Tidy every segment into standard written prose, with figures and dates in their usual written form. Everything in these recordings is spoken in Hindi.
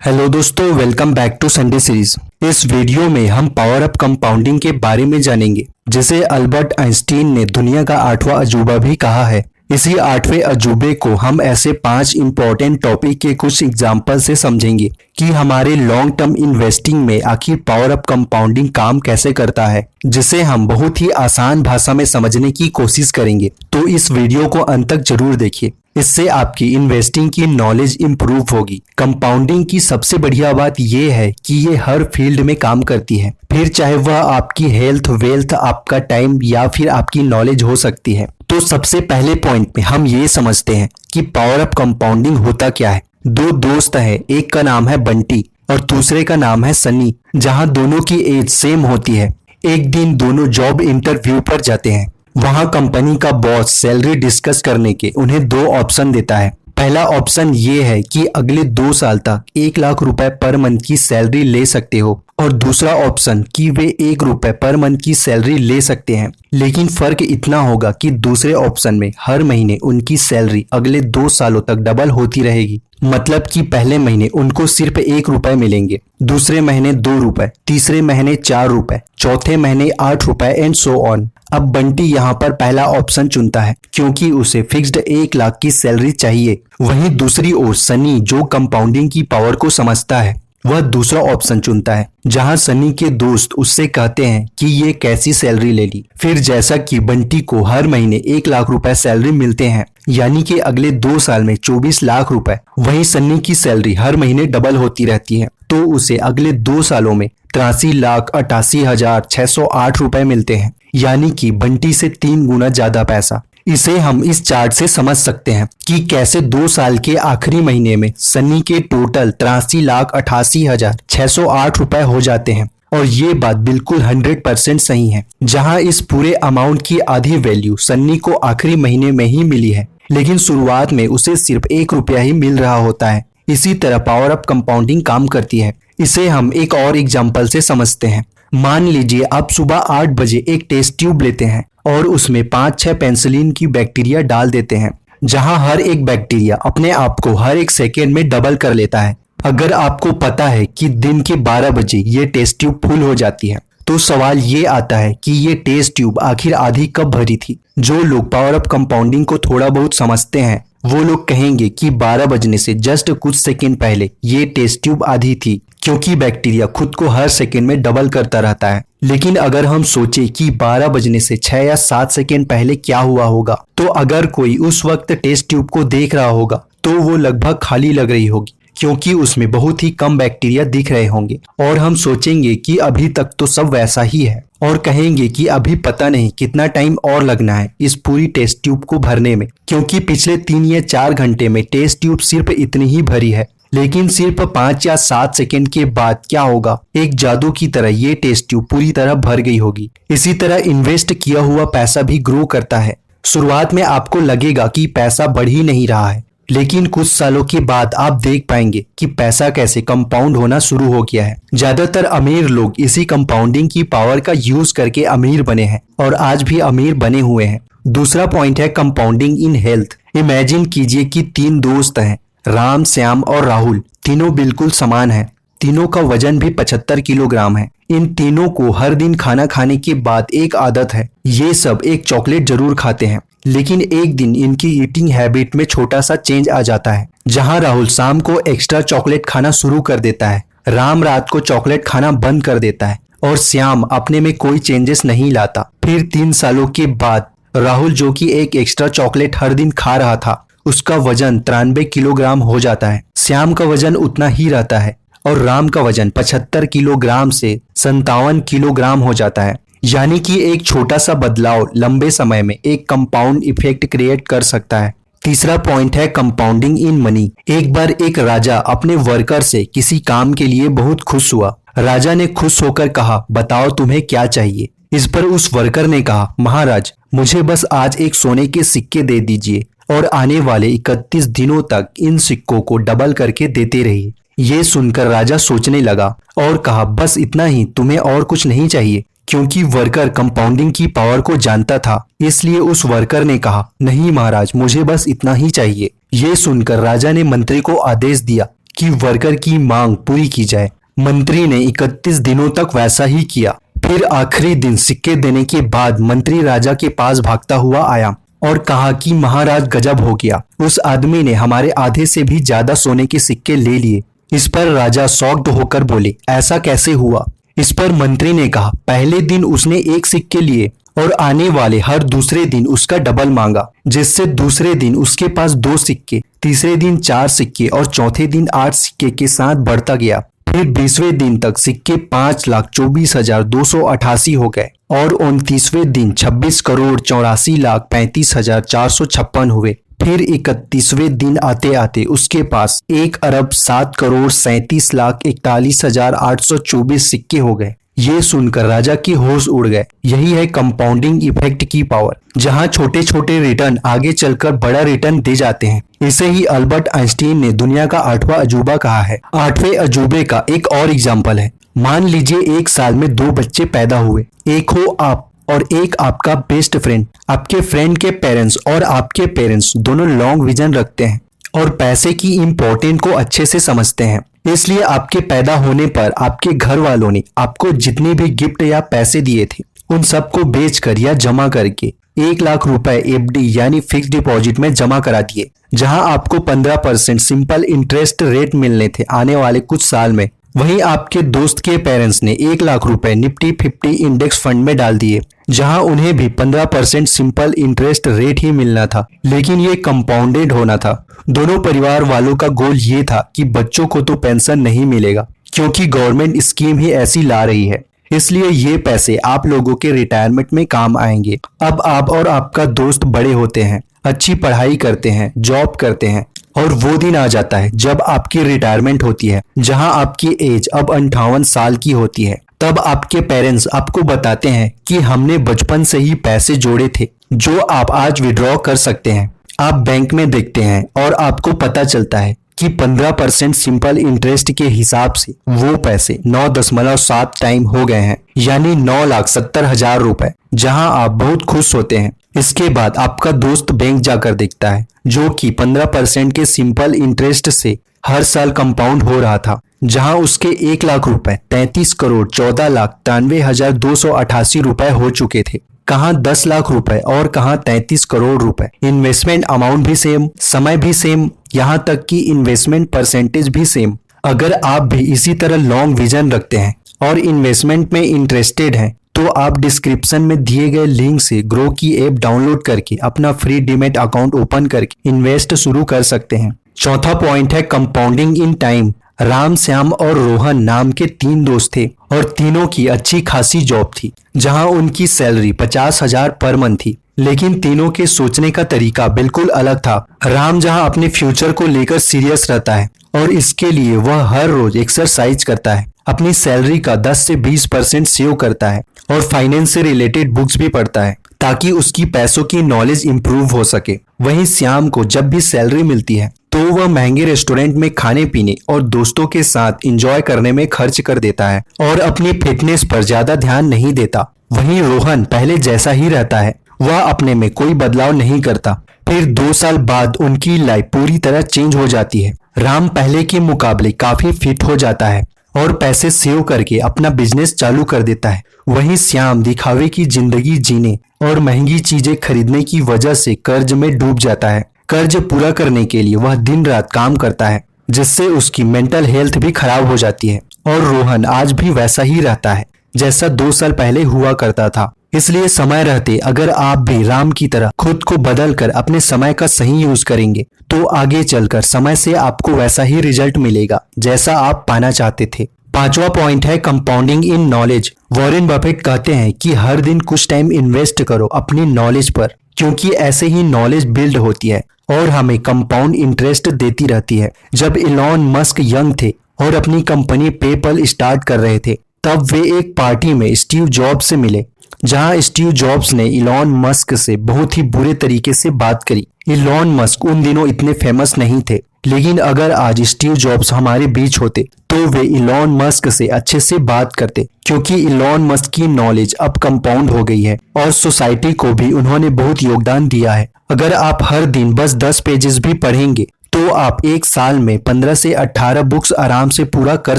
हेलो दोस्तों, welcome back to Sunday series. इस वीडियो में हम पावर अप कंपाउंडिंग के बारे में जानेंगे, जिसे अल्बर्ट आइंस्टीन ने दुनिया का 8वां अजूबा भी कहा है। इसी 8वें अजूबे को हम ऐसे 5 इंपॉर्टेंट टॉपिक के कुछ एग्जाम्पल से समझेंगे कि हमारे लॉन्ग टर्म इन्वेस्टिंग में आखिर पावर अप कंपाउंडिंग काम कैसे करता है, जिसे हम बहुत ही आसान भाषा में समझने की कोशिश करेंगे। तो इस वीडियो को अंत तक जरूर देखिए, इससे आपकी इन्वेस्टिंग की नॉलेज इंप्रूव होगी। कंपाउंडिंग की सबसे बढ़िया बात यह है कि ये हर फील्ड में काम करती है, फिर चाहे वह आपकी हेल्थ, वेल्थ, आपका टाइम या फिर आपकी नॉलेज हो सकती है। तो सबसे पहले पॉइंट में हम ये समझते हैं कि पावर अप कंपाउंडिंग होता क्या है। दो दोस्त है, एक का नाम है बंटी और दूसरे का नाम है सनी, जहां दोनों की एज सेम होती है। एक दिन दोनों जॉब इंटरव्यू पर जाते हैं। वहां कंपनी का बॉस सैलरी डिस्कस करने के उन्हें 2 ऑप्शन देता है। पहला ऑप्शन ये है कि अगले 2 साल तक 1 लाख रुपए पर मंथ की सैलरी ले सकते हो, और दूसरा ऑप्शन कि वे 1 रुपए पर मंथ की सैलरी ले सकते हैं, लेकिन फर्क इतना होगा कि दूसरे ऑप्शन में हर महीने उनकी सैलरी अगले 2 सालों तक डबल होती रहेगी। मतलब कि पहले महीने उनको सिर्फ 1 रुपए मिलेंगे, दूसरे महीने 2 रुपए, तीसरे महीने 4 रुपए, चौथे महीने 8 रुपए एंड सो ऑन। अब बंटी यहाँ पर पहला ऑप्शन चुनता है क्योंकि उसे फिक्स्ड 1 लाख की सैलरी चाहिए। वहीं दूसरी ओर सनी, जो कंपाउंडिंग की पावर को समझता है, वह दूसरा ऑप्शन चुनता है, जहां सनी के दोस्त उससे कहते हैं कि ये कैसी सैलरी ले ली। फिर जैसा कि बंटी को हर महीने 1 लाख रुपए सैलरी मिलते हैं, यानी कि अगले 2 साल में 24 लाख रुपए, वहीं सन्नी की सैलरी हर महीने डबल होती रहती है, तो उसे अगले 2 सालों में 83,88,608 रुपए मिलते हैं, यानी कि बंटी से 3 गुना ज्यादा पैसा। इसे हम इस चार्ट से समझ सकते हैं कि कैसे 2 साल के आखिरी महीने में सन्नी के टोटल 83,88,608 रुपए हो जाते हैं। और ये बात बिल्कुल 100% सही है, जहां इस पूरे अमाउंट की आधी वैल्यू सन्नी को आखिरी महीने में ही मिली है, लेकिन शुरुआत में उसे सिर्फ 1 रुपया ही मिल रहा होता है। इसी तरह पावर अप कंपाउंडिंग काम करती है। इसे हम एक और एग्जाम्पल से समझते हैं। मान लीजिए आप सुबह 8 बजे एक टेस्ट ट्यूब लेते हैं और उसमें 5-6 पेनिसिलिन की बैक्टीरिया डाल देते हैं, जहां हर एक बैक्टीरिया अपने आप को हर एक सेकेंड में डबल कर लेता है। अगर आपको पता है कि दिन के 12 बजे ये टेस्ट ट्यूब फुल हो जाती है, तो सवाल ये आता है कि ये टेस्ट ट्यूब आखिर आधी कब भरी थी। जो लोग पावर अप कंपाउंडिंग को थोड़ा बहुत समझते हैं, वो लोग कहेंगे कि 12 बजने से जस्ट कुछ सेकेंड पहले ये टेस्ट ट्यूब आधी थी, क्योंकि बैक्टीरिया खुद को हर सेकेंड में डबल करता रहता है। लेकिन अगर हम सोचे कि 12 बजने से 6 या 7 सेकेंड पहले क्या हुआ होगा, तो अगर कोई उस वक्त टेस्ट ट्यूब को देख रहा होगा तो वो लगभग खाली लग रही होगी, क्योंकि उसमें बहुत ही कम बैक्टीरिया दिख रहे होंगे। और हम सोचेंगे कि अभी तक तो सब वैसा ही है, और कहेंगे कि अभी पता नहीं कितना टाइम और लगना है इस पूरी टेस्ट ट्यूब को भरने में, क्योंकि पिछले 3 या 4 घंटे में टेस्ट ट्यूब सिर्फ इतनी ही भरी है। लेकिन सिर्फ 5 या 7 सेकेंड के बाद क्या होगा, एक जादू की तरह ये टेस्ट ट्यूब पूरी तरह भर गई होगी। इसी तरह इन्वेस्ट किया हुआ पैसा भी ग्रो करता है। शुरुआत में आपको लगेगा कि पैसा बढ़ ही नहीं रहा है, लेकिन कुछ सालों के बाद आप देख पाएंगे कि पैसा कैसे कंपाउंड होना शुरू हो गया है। ज्यादातर अमीर लोग इसी कंपाउंडिंग की पावर का यूज करके अमीर बने हैं और आज भी अमीर बने हुए हैं। दूसरा पॉइंट है कंपाउंडिंग इन हेल्थ। इमेजिन कीजिए कि 3 दोस्त हैं, राम, श्याम और राहुल। तीनों बिल्कुल समान हैं। तीनों का वजन भी 75 किलोग्राम है। इन तीनों को हर दिन खाना खाने के बाद एक आदत है, ये सब एक चॉकलेट जरूर खाते हैं। लेकिन एक दिन इनकी ईटिंग हैबिट में छोटा सा चेंज आ जाता है, जहां राहुल शाम को एक्स्ट्रा चॉकलेट खाना शुरू कर देता है, राम रात को चॉकलेट खाना बंद कर देता है, और श्याम अपने में कोई चेंजेस नहीं लाता। फिर 3 सालों के बाद राहुल, जो कि एक एक्स्ट्रा चॉकलेट हर दिन खा रहा था, उसका वजन 93 किलोग्राम हो जाता है। श्याम का वजन उतना ही रहता है और राम का वजन 75 किलोग्राम से 57 किलोग्राम हो जाता है। यानी कि एक छोटा सा बदलाव लंबे समय में एक कंपाउंड इफेक्ट क्रिएट कर सकता है। तीसरा पॉइंट है कंपाउंडिंग इन मनी। एक बार एक राजा अपने वर्कर से किसी काम के लिए बहुत खुश हुआ। राजा ने खुश होकर कहा, बताओ तुम्हें क्या चाहिए। इस पर उस वर्कर ने कहा, महाराज मुझे बस आज एक सोने के सिक्के दे दीजिए और आने वाले 31 दिनों तक इन सिक्कों को डबल करके देते रहिए। ये सुनकर राजा सोचने लगा और कहा, बस इतना ही, तुम्हें और कुछ नहीं चाहिए। क्योंकि वर्कर कंपाउंडिंग की पावर को जानता था, इसलिए उस वर्कर ने कहा, नहीं महाराज, मुझे बस इतना ही चाहिए। ये सुनकर राजा ने मंत्री को आदेश दिया कि वर्कर की मांग पूरी की जाए। मंत्री ने 31 दिनों तक वैसा ही किया। फिर आखिरी दिन सिक्के देने के बाद मंत्री राजा के पास भागता हुआ आया और कहा कि महाराज गजब हो गया, उस आदमी ने हमारे आधे से भी ज्यादा सोने के सिक्के ले लिए। इस पर राजा शॉक्ड होकर बोले, ऐसा कैसे हुआ? इस पर मंत्री ने कहा, पहले दिन उसने 1 सिक्के लिए और आने वाले हर दूसरे दिन उसका डबल मांगा, जिससे दूसरे दिन उसके पास 2 सिक्के, तीसरे दिन 4 सिक्के और चौथे दिन 8 सिक्के के साथ बढ़ता गया। फिर 20वें दिन तक सिक्के 5,24,288 हो गए और 29वें दिन 26,84,35,456 हुए। फिर 31वें दिन आते आते उसके पास 1,07,37,41,824 सिक्के हो गए। ये सुनकर राजा की होश उड़ गए। यही है कंपाउंडिंग इफेक्ट की पावर, जहां छोटे छोटे रिटर्न आगे चलकर बड़ा रिटर्न दे जाते हैं। इसे ही अल्बर्ट आइंस्टीन ने दुनिया का 8वां अजूबा कहा है। 8वें अजूबे का एक और एग्जाम्पल है। मान लीजिए एक साल में 2 बच्चे पैदा हुए। एक हो आप और एक आपका बेस्ट फ्रेंड। आपके फ्रेंड के पेरेंट्स और आपके पेरेंट्स दोनों लॉन्ग विजन रखते हैं और पैसे की इम्पोर्टेंट को अच्छे से समझते हैं। इसलिए आपके पैदा होने पर आपके घर वालों ने आपको जितने भी गिफ्ट या पैसे दिए थे उन सबको बेचकर या जमा करके 1 लाख रुपए एफडी यानी फिक्स डिपॉजिट में जमा करा दिए, जहां आपको 15% सिंपल इंटरेस्ट रेट मिलने थे आने वाले कुछ साल में। वहीं आपके दोस्त के पेरेंट्स ने 1 लाख रुपए निफ्टी 50 इंडेक्स फंड में डाल दिए, जहां उन्हें भी 15% सिंपल इंटरेस्ट रेट ही मिलना था, लेकिन ये कंपाउंडेड होना था। दोनों परिवार वालों का गोल ये था कि बच्चों को तो पेंशन नहीं मिलेगा क्योंकि गवर्नमेंट स्कीम ही ऐसी ला रही है, इसलिए ये पैसे आप लोगों के रिटायरमेंट में काम आएंगे। अब आप और आपका दोस्त बड़े होते हैं, अच्छी पढ़ाई करते हैं, जॉब करते हैं और वो दिन आ जाता है जब आपकी रिटायरमेंट होती है, जहां आपकी एज अब 58 साल की होती है। तब आपके पेरेंट्स आपको बताते हैं कि हमने बचपन से ही पैसे जोड़े थे जो आप आज विड्रॉ कर सकते हैं। आप बैंक में देखते हैं और आपको पता चलता है कि 15% सिंपल इंटरेस्ट के हिसाब से वो पैसे 9.7 टाइम हो गए हैं, यानी 9,70,000 रुपए, जहां आप बहुत खुश होते हैं। इसके बाद आपका दोस्त बैंक जाकर देखता है जो कि 15% के सिंपल इंटरेस्ट से हर साल कंपाउंड हो रहा था, जहां उसके 1 लाख रुपए 33,14,93,288 रुपए हो चुके थे। कहां 10 लाख रुपए और कहां 33 करोड़ रुपए। इन्वेस्टमेंट अमाउंट भी सेम, समय भी सेम, यहां तक कि इन्वेस्टमेंट परसेंटेज भी सेम। अगर आप भी इसी तरह लॉन्ग विजन रखते हैं और इन्वेस्टमेंट में इंटरेस्टेड हैं तो आप डिस्क्रिप्शन में दिए गए लिंक से ग्रो की ऐप डाउनलोड करके अपना फ्री डीमैट अकाउंट ओपन करके इन्वेस्ट शुरू कर सकते हैं। चौथा पॉइंट है compounding in time. Ram, Shyam और रोहन नाम के 3 दोस्त थे और तीनों की अच्छी खासी जॉब थी, जहां उनकी सैलरी 50,000 पर मंथ थी। लेकिन तीनों के सोचने का तरीका बिल्कुल अलग था। राम जहां अपने फ्यूचर को लेकर सीरियस रहता है और इसके लिए वह हर रोज एक्सरसाइज करता है, अपनी सैलरी का 10 से 20% सेव करता है और फाइनेंस से रिलेटेड बुक्स भी पढ़ता है ताकि उसकी पैसों की नॉलेज इंप्रूव हो सके। वहीं श्याम को जब भी सैलरी मिलती है तो वह महंगे रेस्टोरेंट में खाने पीने और दोस्तों के साथ एंजॉय करने में खर्च कर देता है और अपनी फिटनेस पर ज्यादा ध्यान नहीं देता। वहीं रोहन पहले जैसा ही रहता है, वह अपने में कोई बदलाव नहीं करता। फिर 2 साल बाद उनकी लाइफ पूरी तरह चेंज हो जाती है। राम पहले के मुकाबले काफी फिट हो जाता है और पैसे सेव करके अपना बिजनेस चालू कर देता है। वहीं श्याम दिखावे की जिंदगी जीने और महंगी चीजें खरीदने की वजह से कर्ज में डूब जाता है। कर्ज पूरा करने के लिए वह दिन रात काम करता है, जिससे उसकी मेंटल हेल्थ भी खराब हो जाती है। और रोहन आज भी वैसा ही रहता है जैसा 2 साल पहले हुआ करता था। इसलिए समय रहते अगर आप भी राम की तरह खुद को बदल कर अपने समय का सही यूज करेंगे तो आगे चलकर समय से आपको वैसा ही रिजल्ट मिलेगा जैसा आप पाना चाहते थे। 5वां पॉइंट है compounding in knowledge. Warren Buffett कहते हैं कि हर दिन कुछ टाइम इन्वेस्ट करो अपनी नॉलेज पर, क्योंकि ऐसे ही नॉलेज बिल्ड होती है और हमें कंपाउंड इंटरेस्ट देती रहती है। जब इलॉन मस्क यंग थे और अपनी कंपनी पेपल स्टार्ट कर रहे थे, तब वे एक पार्टी में स्टीव जॉब्स से मिले, जहां स्टीव जॉब्स ने इलॉन मस्क से बहुत ही बुरे तरीके से बात करी। इलॉन मस्क उन दिनों इतने फेमस नहीं थे, लेकिन अगर आज स्टीव जॉब्स हमारे बीच होते तो वे इलॉन मस्क से अच्छे से बात करते, क्योंकि इलॉन मस्क की नॉलेज अब कंपाउंड हो गई है और सोसाइटी को भी उन्होंने बहुत योगदान दिया है। अगर आप हर दिन बस 10 पेजेस भी पढ़ेंगे तो तो आप एक साल में 15 से 18 बुक्स आराम से पूरा कर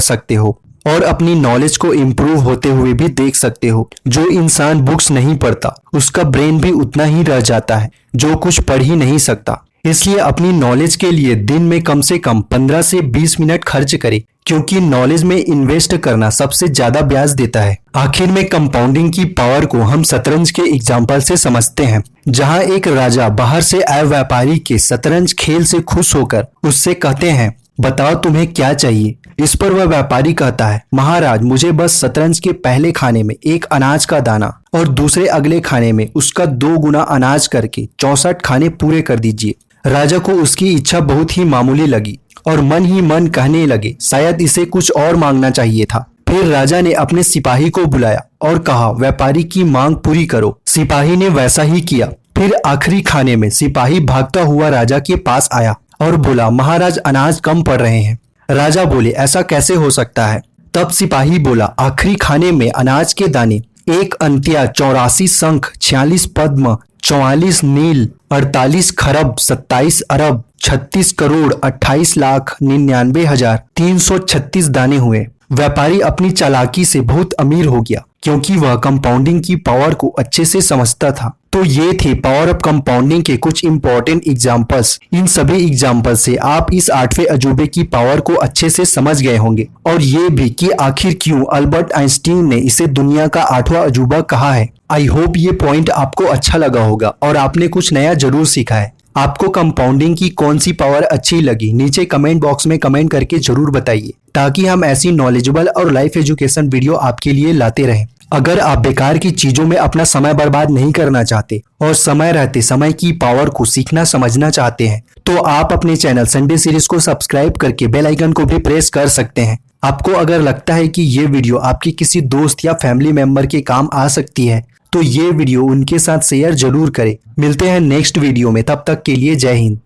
सकते हो और अपनी नॉलेज को इम्प्रूव होते हुए भी देख सकते हो। जो इंसान बुक्स नहीं पढ़ता उसका ब्रेन भी उतना ही रह जाता है जो कुछ पढ़ ही नहीं सकता। इसलिए अपनी नॉलेज के लिए दिन में कम से कम 15 से 20 मिनट खर्च करें, क्योंकि नॉलेज में इन्वेस्ट करना सबसे ज्यादा ब्याज देता है। आखिर में कंपाउंडिंग की पावर को हम शतरंज के एग्जाम्पल से समझते हैं, जहां एक राजा बाहर से आए व्यापारी के शतरंज खेल से खुश होकर उससे कहते हैं, बताओ तुम्हें क्या चाहिए। इस पर वह व्यापारी कहता है, महाराज मुझे बस शतरंज के पहले खाने में एक अनाज का दाना और दूसरे अगले खाने में उसका 2 गुना अनाज करके 64 खाने पूरे कर दीजिए। राजा को उसकी इच्छा बहुत ही मामूली लगी और मन ही मन कहने लगे, शायद इसे कुछ और मांगना चाहिए था। फिर राजा ने अपने सिपाही को बुलाया और कहा, व्यापारी की मांग पूरी करो। सिपाही ने वैसा ही किया। फिर आखिरी खाने में सिपाही भागता हुआ राजा के पास आया और बोला, महाराज अनाज कम पड़ रहे हैं। राजा बोले, ऐसा कैसे हो सकता है। तब सिपाही बोला, आखिरी खाने में अनाज के दाने 1 अंत्या 84 शंख 46 पद्म 44 नील 48 खरब 27 अरब 36 करोड़ 28 लाख 99,336 दाने हुए। व्यापारी अपनी चालाकी से बहुत अमीर हो गया, क्योंकि वह कंपाउंडिंग की पावर को अच्छे से समझता था। तो ये थे पावर ऑफ कंपाउंडिंग के कुछ इंपॉर्टेंट एग्जाम्पल्स। इन सभी एग्जाम्पल से आप इस 8वें अजूबे की पावर को अच्छे से समझ गए होंगे, और ये भी कि आखिर क्यों अल्बर्ट आइंस्टीन ने इसे दुनिया का 8वां अजूबा कहा है। आई होप ये पॉइंट आपको अच्छा लगा होगा और आपने कुछ नया जरूर सीखा है। आपको कंपाउंडिंग की कौन सी पावर अच्छी लगी, नीचे कमेंट बॉक्स में कमेंट करके जरूर बताइए, ताकि हम ऐसी नॉलेजेबल और लाइफ एजुकेशन वीडियो आपके लिए लाते रहें। अगर आप बेकार की चीजों में अपना समय बर्बाद नहीं करना चाहते और समय रहते समय की पावर को सीखना समझना चाहते हैं, तो आप अपने चैनल संडे सीरीज को सब्सक्राइब करके बेल आइकन को भी प्रेस कर सकते हैं। आपको अगर लगता है कि ये वीडियो आपके किसी दोस्त या फैमिली मेंबर के काम आ सकती है, तो ये वीडियो उनके साथ शेयर जरूर करें। मिलते हैं नेक्स्ट वीडियो में, तब तक के लिए जय हिंद।